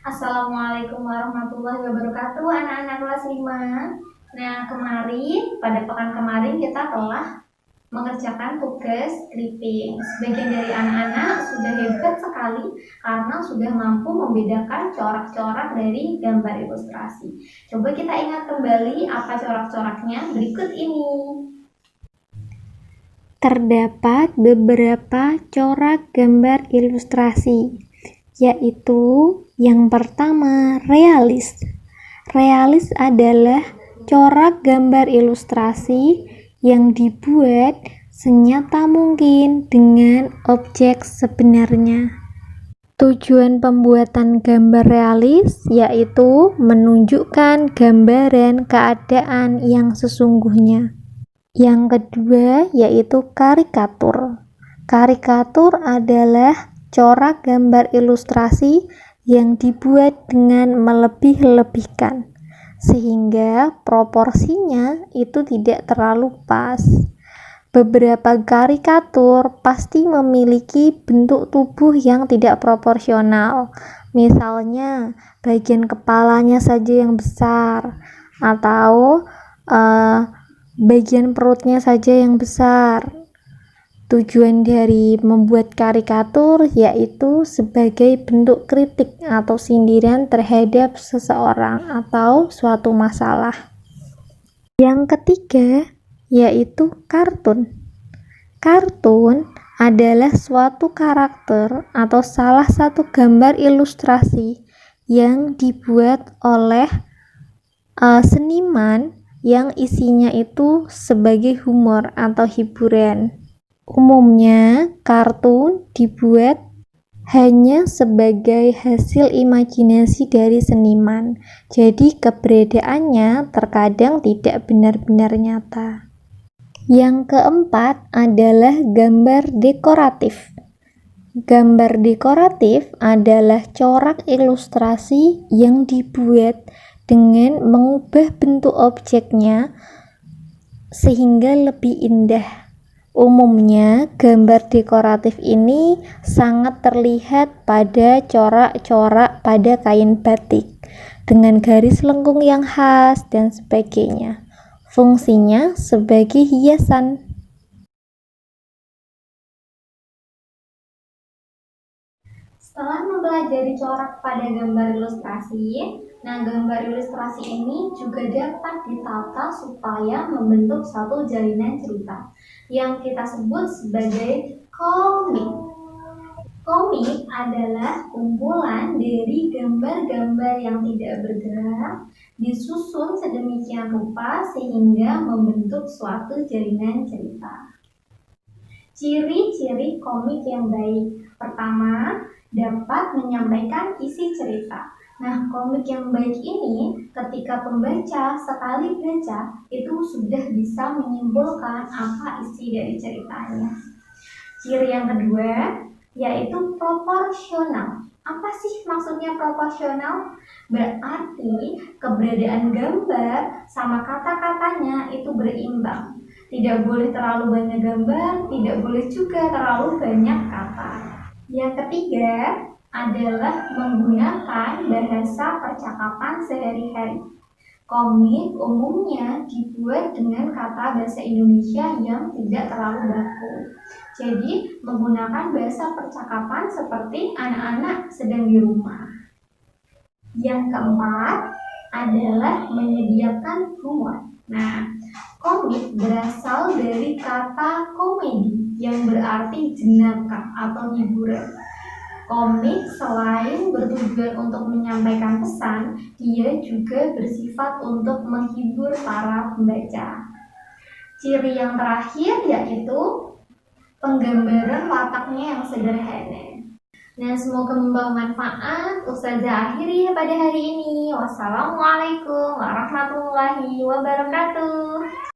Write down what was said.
Assalamualaikum warahmatullahi wabarakatuh, anak-anak kelas 5. Nah, pada pekan kemarin kita telah mengerjakan tugas clipping. Sebagian dari anak-anak sudah hebat sekali karena sudah mampu membedakan corak-corak dari gambar ilustrasi. Coba kita ingat kembali apa corak-coraknya berikut ini. Terdapat beberapa corak gambar ilustrasi, yaitu yang pertama, realis. Realis adalah corak gambar ilustrasi yang dibuat senyata mungkin dengan objek sebenarnya. Tujuan pembuatan gambar realis yaitu menunjukkan gambaran keadaan yang sesungguhnya. Yang kedua yaitu karikatur. Karikatur adalah corak gambar ilustrasi yang dibuat dengan melebih-lebihkan, sehingga proporsinya itu tidak terlalu pas. Beberapa karikatur pasti memiliki bentuk tubuh yang tidak proporsional. Misalnya, bagian kepalanya saja yang besar, atau bagian perutnya saja yang besar. Tujuan dari membuat karikatur yaitu sebagai bentuk kritik atau sindiran terhadap seseorang atau suatu masalah. Yang ketiga yaitu kartun. Kartun adalah suatu karakter atau salah satu gambar ilustrasi yang dibuat oleh seniman yang isinya itu sebagai humor atau hiburan. Umumnya, kartun dibuat hanya sebagai hasil imajinasi dari seniman, jadi keberadaannya terkadang tidak benar-benar nyata. Yang keempat adalah gambar dekoratif. Gambar dekoratif adalah corak ilustrasi yang dibuat dengan mengubah bentuk objeknya sehingga lebih indah. Umumnya, gambar dekoratif ini sangat terlihat pada corak-corak pada kain batik dengan garis lengkung yang khas dan sebagainya. Fungsinya sebagai hiasan. Setelah mempelajari corak pada gambar ilustrasi, gambar ilustrasi ini juga dapat ditata supaya membentuk satu jalinan cerita yang kita sebut sebagai komik. Komik adalah kumpulan dari gambar-gambar yang tidak bergerak disusun sedemikian rupa sehingga membentuk suatu jalinan cerita. Ciri-ciri komik yang baik. Pertama, dapat menyampaikan isi cerita. Komik yang baik ini ketika pembaca sekali baca itu sudah bisa menyimpulkan apa isi dari ceritanya. Ciri yang kedua yaitu proporsional. Apa sih maksudnya proporsional? Berarti keberadaan gambar sama kata-katanya itu berimbang. Tidak boleh terlalu banyak gambar, tidak boleh juga terlalu banyak kata. Yang ketiga adalah menggunakan bahasa percakapan sehari-hari. Komik umumnya dibuat dengan kata bahasa Indonesia yang tidak terlalu baku. Jadi menggunakan bahasa percakapan seperti anak-anak sedang di rumah. Yang keempat adalah menyediakan humor. Komik berasal dari kata komedi yang berarti jenaka atau hiburan. Komik selain bertujuan untuk menyampaikan pesan, dia juga bersifat untuk menghibur para pembaca. Ciri yang terakhir yaitu penggambaran wataknya yang sederhana. Semoga membawa manfaat. Ustazah akhiri pada hari ini. Wassalamualaikum warahmatullahi wabarakatuh.